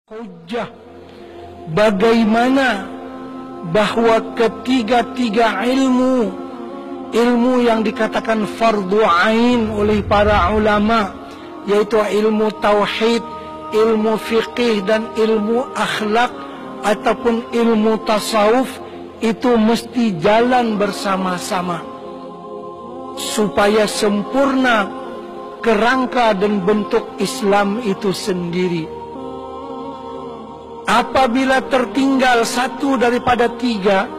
Hujjah bagaimana bahwa ketiga-tiga ilmu yang dikatakan fardu ain oleh para ulama, yaitu ilmu tauhid, ilmu fiqih dan ilmu akhlak ataupun ilmu tasawuf, itu mesti jalan bersama-sama supaya sempurna kerangka dan bentuk Islam itu sendiri. Apabila tertinggal satu daripada tiga,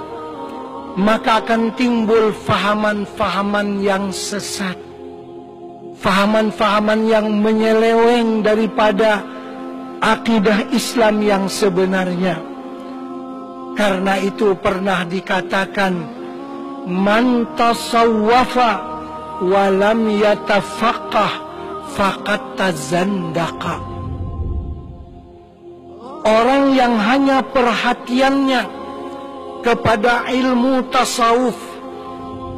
maka akan timbul fahaman-fahaman yang sesat, fahaman-fahaman yang menyeleweng daripada akidah Islam yang sebenarnya. Karena itu pernah dikatakan, man tasawwafa walam yatafaqqah faqad tazandaqa. Orang yang hanya perhatiannya kepada ilmu tasawuf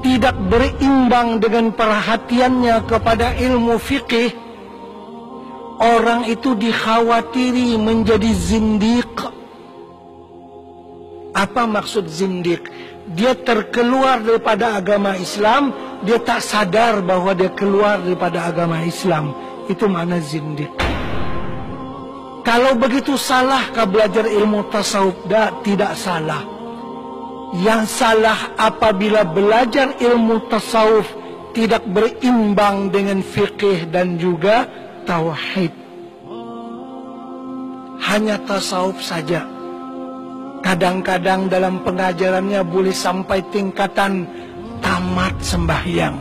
tidak berimbang dengan perhatiannya kepada ilmu fikih, orang itu dikhawatiri menjadi zindiq. Apa maksud zindiq? Dia terkeluar daripada agama Islam, dia tak sadar bahwa dia keluar daripada agama Islam. Itu makna zindiq. Kalau begitu salahkah belajar ilmu tasawuf? Tidak salah. Yang salah apabila belajar ilmu tasawuf tidak berimbang dengan fikih dan juga tauhid. Hanya tasawuf saja. Kadang-kadang dalam pengajarannya boleh sampai tingkatan tamat sembahyang.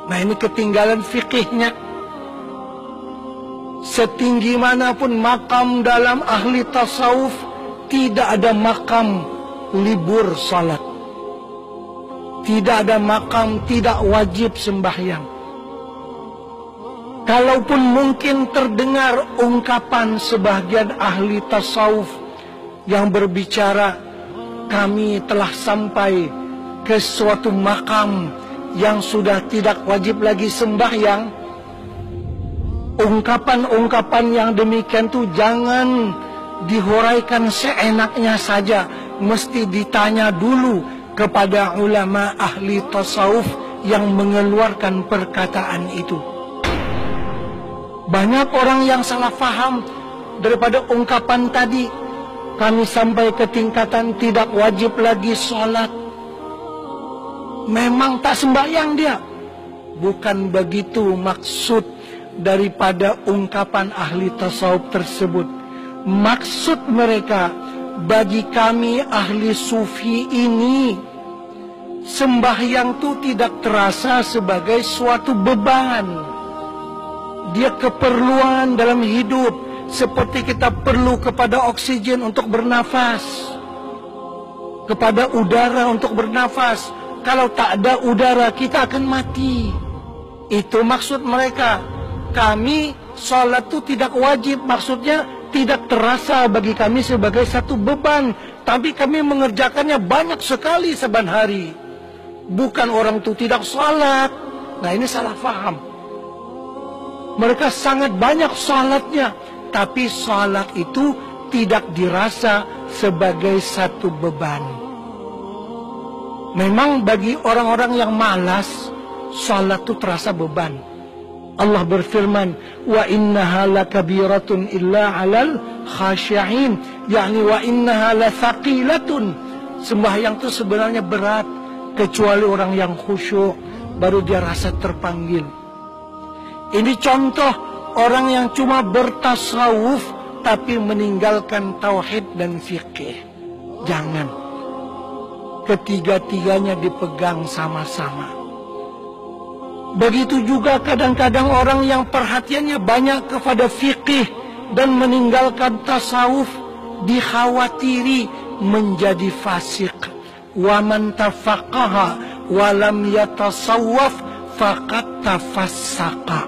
Nah, ini ketinggalan fikihnya. Setinggi manapun makam dalam ahli tasawuf, tidak ada makam libur salat, tidak ada makam tidak wajib sembahyang. Kalaupun mungkin terdengar ungkapan sebagian ahli tasawuf yang berbicara, kami telah sampai ke suatu makam yang sudah tidak wajib lagi sembahyang. Ungkapan-ungkapan yang demikian itu jangan dihuraikan seenaknya saja. Mesti ditanya dulu kepada ulama ahli tasawuf yang mengeluarkan perkataan itu. Banyak orang yang salah faham daripada ungkapan tadi. Kami sampai ke tingkatan tidak wajib lagi sholat. Memang tak sembahyang dia. Bukan begitu maksud daripada ungkapan ahli tasawuf tersebut. Maksud mereka, bagi kami ahli sufi ini, sembahyang itu tidak terasa sebagai suatu beban. Dia keperluan dalam hidup, seperti kita perlu kepada oksigen untuk bernafas, kepada udara untuk bernafas. Kalau tak ada udara, kita akan mati. Itu maksud mereka. Kami sholat itu tidak wajib, maksudnya tidak terasa bagi kami sebagai satu beban, tapi kami mengerjakannya banyak sekali saban hari. Bukan orang itu tidak sholat. Nah, ini salah faham. Mereka sangat banyak sholatnya, tapi sholat itu tidak dirasa sebagai satu beban. Memang bagi orang-orang yang malas, sholat itu terasa beban. Allah berfirman, wa innaha lakabiratun illa 'alal khashi'in, yakni wa innaha lathaqilatun. Sembahyang itu sebenarnya berat, kecuali orang yang khusyuk baru dia rasa terpanggil. Ini contoh orang yang cuma bertasawuf tapi meninggalkan tauhid dan fikih. Jangan. Ketiga-tiganya dipegang sama-sama. Begitu juga kadang-kadang orang yang perhatiannya banyak kepada fikih dan meninggalkan tasawuf, dikhawatiri menjadi fasik. Wa man tafaqqaha wa lam yatasawwaf faqad tafassaqa.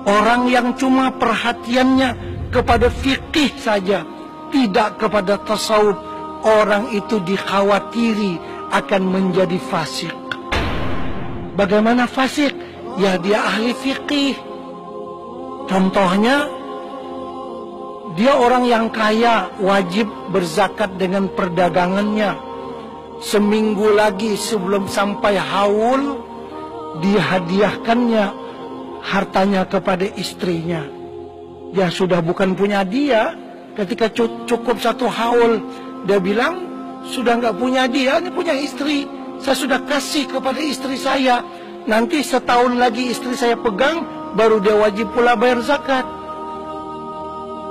Orang yang cuma perhatiannya kepada fikih saja, tidak kepada tasawuf, orang itu dikhawatiri akan menjadi fasik. Bagaimana fasik? Ya dia ahli fikih. Contohnya Dia orang yang kaya, wajib berzakat dengan perdagangannya. Seminggu lagi sebelum sampai haul, dihadiahkannya hartanya kepada istrinya. Ya sudah bukan punya dia. Ketika cukup 1 haul, dia bilang, sudah nggak punya dia, ini punya istri. Saya sudah kasih kepada istri saya. Nanti setahun lagi istri saya pegang, baru dia wajib pula bayar zakat.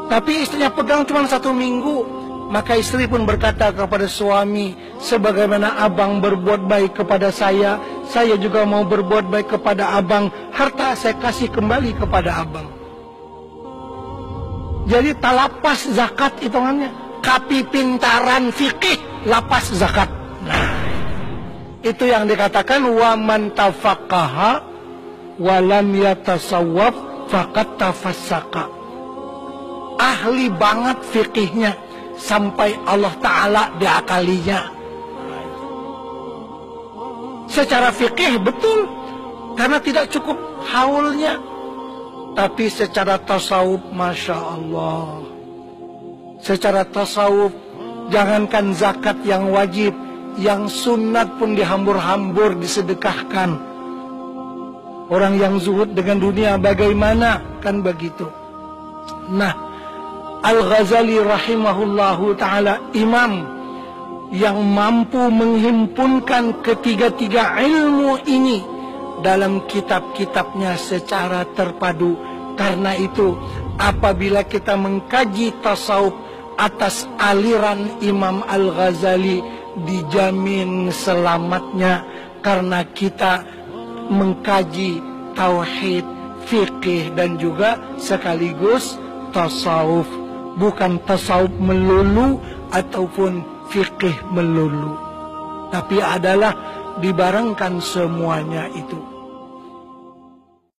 Tapi istrinya pegang cuma 1 minggu. Maka istri pun berkata kepada suami, sebagaimana abang berbuat baik kepada saya juga mau berbuat baik kepada abang. Harta saya kasih kembali kepada abang. Jadi talapas zakat hitungannya. Kapipintaran fikih, lapas zakat. Nah, itu yang dikatakan wa man tafaqaha wa lam yatasawwaf faqad tafassaqa. Ahli banget fikihnya sampai Allah Ta'ala diakalinya. Secara fikih betul, karena tidak cukup haulnya. Tapi secara tasawuf, Masya Allah, secara tasawuf, jangankan zakat yang wajib, yang sunat pun dihambur-hambur, disedekahkan. Orang yang zuhud dengan dunia bagaimana? Kan begitu. Nah, Al-Ghazali rahimahullahu ta'ala, imam yang mampu menghimpunkan ketiga-tiga ilmu ini dalam kitab-kitabnya secara terpadu. Karena itu, apabila kita mengkaji tasawuf atas aliran Imam Al-Ghazali, dijamin selamatnya. Karena kita mengkaji tauhid, fikih, dan juga sekaligus tasawuf. Bukan tasawuf melulu ataupun fikih melulu, tapi adalah dibarengkan semuanya itu.